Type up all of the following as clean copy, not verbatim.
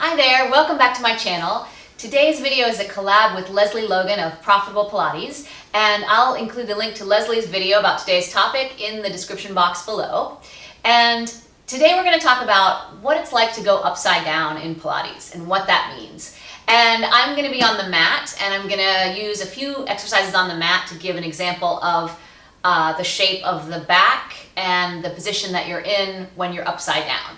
Hi there, welcome back to my channel. Today's video is a collab with Lesley Logan of Profitable Pilates, and I'll include the link to Lesley's video about today's topic in the description box below. And today we're going to talk about what it's like to go upside down in Pilates and what that means. And I'm going to be on the mat, and I'm going to use a few exercises on the mat to give an example of the shape of the back and the position that you're in when you're upside down.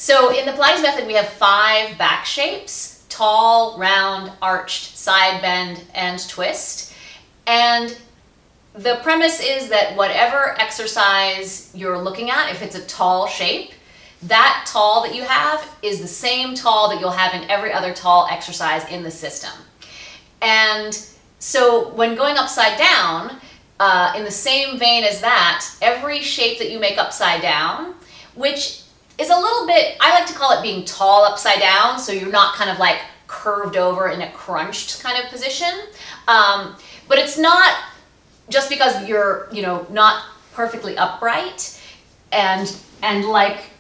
So in the Pilates method, we have 5 back shapes: tall, round, arched, side bend, and twist. And the premise is that whatever exercise you're looking at, if it's a tall shape, that tall that you have is the same tall that you'll have in every other tall exercise in the system. And so when going upside down, in the same vein as that, every shape that you make upside down, which is a little bit, I like to call it being tall upside down, so you're not kind of like curved over in a crunched kind of position. But it's not just because you're, not perfectly upright and like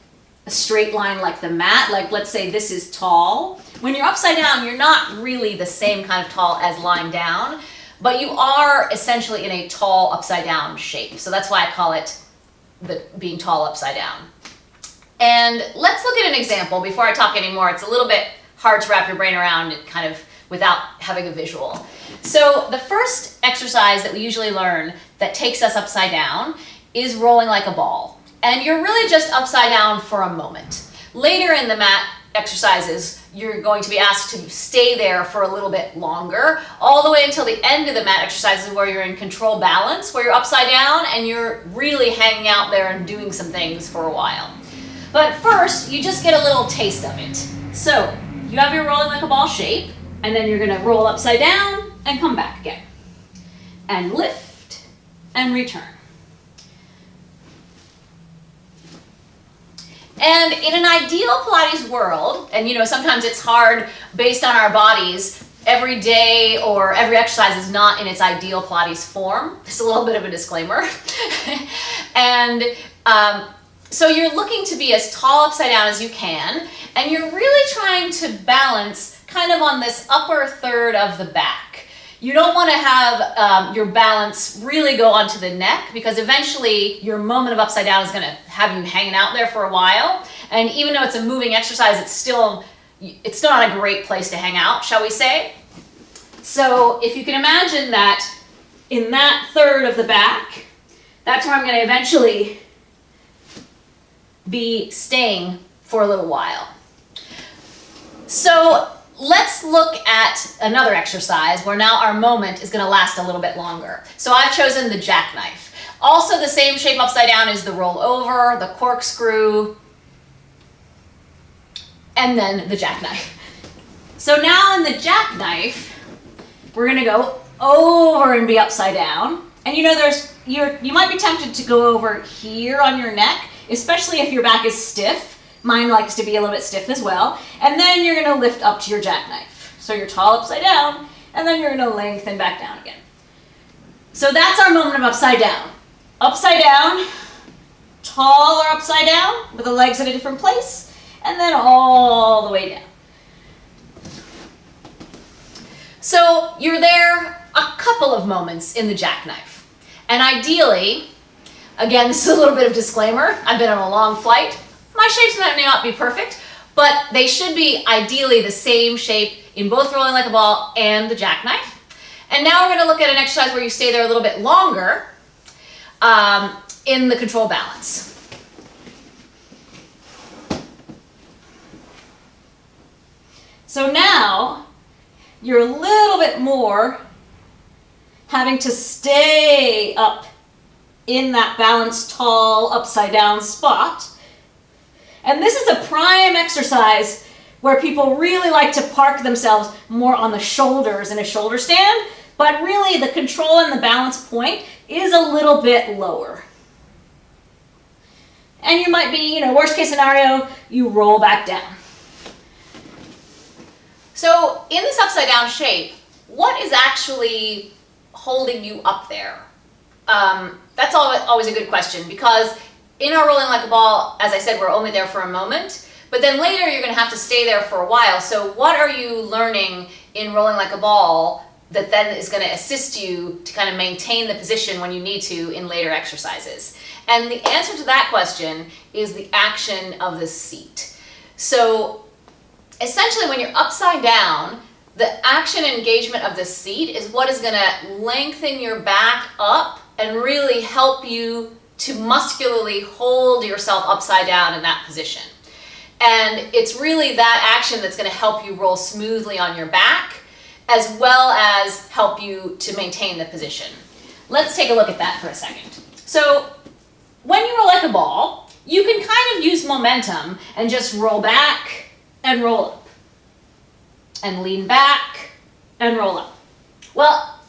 a straight line like the mat. Like, let's say this is tall. When you're upside down, you're not really the same kind of tall as lying down, but you are essentially in a tall upside down shape. So that's why I call it being tall upside down. And let's look at an example before I talk anymore. It's a little bit hard to wrap your brain around it kind of without having a visual. So the first exercise that we usually learn that takes us upside down is rolling like a ball. And you're really just upside down for a moment. Later in the mat exercises, you're going to be asked to stay there for a little bit longer, all the way until the end of the mat exercises where you're in control balance, where you're upside down and you're really hanging out there and doing some things for a while. But first, you just get a little taste of it. So you have your rolling like a ball shape, and then you're going to roll upside down and come back again. And lift and return. And in an ideal Pilates world, and sometimes it's hard based on our bodies, every day or every exercise is not in its ideal Pilates form. Just a little bit of a disclaimer. And so you're looking to be as tall upside down as you can, and you're really trying to balance kind of on this upper third of the back. You don't want to have your balance really go onto the neck, because eventually your moment of upside down is going to have you hanging out there for a while. And even though it's a moving exercise, it's not a great place to hang out, shall we say. So if you can imagine that in that third of the back, that's where I'm going to eventually be staying for a little while. So let's look at another exercise where now our moment is going to last a little bit longer. So I've chosen the jackknife. Also the same shape upside down is the roll over, the corkscrew, and then the jackknife. So now in the jackknife, we're going to go over and be upside down. And you might be tempted to go over here on your neck, especially if your back is stiff. Mine likes to be a little bit stiff as well. And then you're going to lift up to your jackknife. So you're tall upside down, and then you're going to lengthen back down again. So that's our moment of upside down. Upside down, tall or upside down, with the legs at a different place, and then all the way down. So you're there a couple of moments in the jackknife. And ideally, again, this is a little bit of disclaimer, I've been on a long flight. My shapes may not be perfect, but they should be ideally the same shape in both rolling like a ball and the jackknife. And now we're going to look at an exercise where you stay there a little bit longer in the control balance. So now you're a little bit more having to stay up in that balanced tall upside down spot. And this is a prime exercise where people really like to park themselves more on the shoulders in a shoulder stand, but really the control and the balance point is a little bit lower. And you might be, worst case scenario, you roll back down. So in this upside down shape, what is actually holding you up there? That's always a good question, because in our rolling like a ball, as I said, we're only there for a moment, but then later you're going to have to stay there for a while. So what are you learning in rolling like a ball that then is going to assist you to kind of maintain the position when you need to in later exercises? And the answer to that question is the action of the seat. So essentially when you're upside down, the action engagement of the seat is what is going to lengthen your back up and really help you to muscularly hold yourself upside down in that position. And it's really that action that's going to help you roll smoothly on your back, as well as help you to maintain the position. Let's take a look at that for a second. So when you roll like a ball, you can kind of use momentum and just roll back and roll up, and lean back and roll up. Well,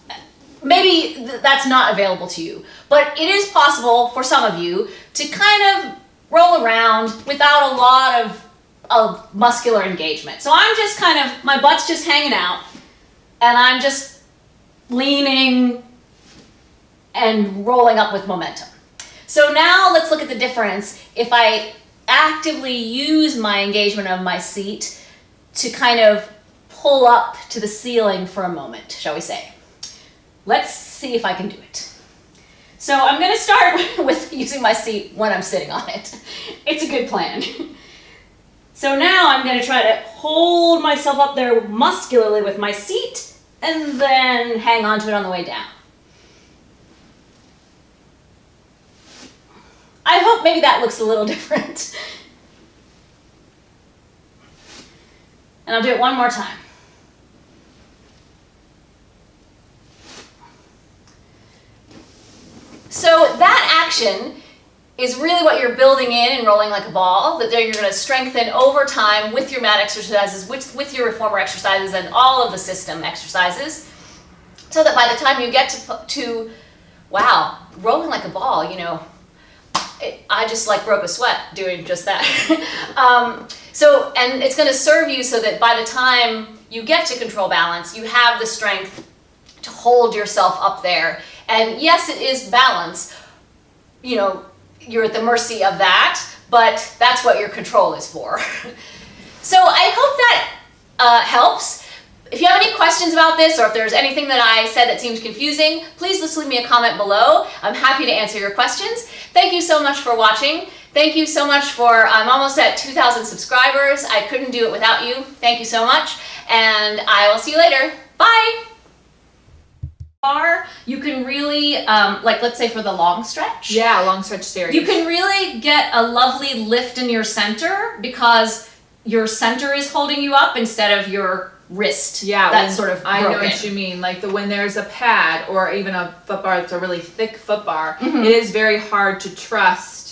maybe that's not available to you, but it is possible for some of you to kind of roll around without a lot of muscular engagement. So I'm just kind of, my butt's just hanging out, and I'm just leaning and rolling up with momentum. So now let's look at the difference if I actively use my engagement of my seat to kind of pull up to the ceiling for a moment, shall we say. Let's see if I can do it. So I'm going to start with using my seat when I'm sitting on it. It's a good plan. So now I'm going to try to hold myself up there muscularly with my seat and then hang on to it on the way down. I hope maybe that looks a little different. And I'll do it one more time. So that action is really what you're building in and rolling like a ball, that you're going to strengthen over time with your mat exercises, with your reformer exercises, and all of the system exercises, so that by the time you get to wow, rolling like a ball, you know, I just like broke a sweat doing just that. And it's going to serve you so that by the time you get to control balance, you have the strength to hold yourself up there. And yes, it is balance. You know, you're at the mercy of that, but that's what your control is for. So I hope that helps. If you have any questions about this, or if there's anything that I said that seems confusing, please just leave me a comment below. I'm happy to answer your questions. Thank you so much for watching. Thank you so much for, I'm almost at 2,000 subscribers. I couldn't do it without you. Thank you so much, and I will see you later. Bye! You can really, like let's say for the long stretch. Yeah, long stretch series. You can really get a lovely lift in your center because your center is holding you up instead of your wrist. Yeah, that's sort of broken. I know what you mean. Like when there's a pad or even a foot bar that's a really thick foot bar, it is very hard to trust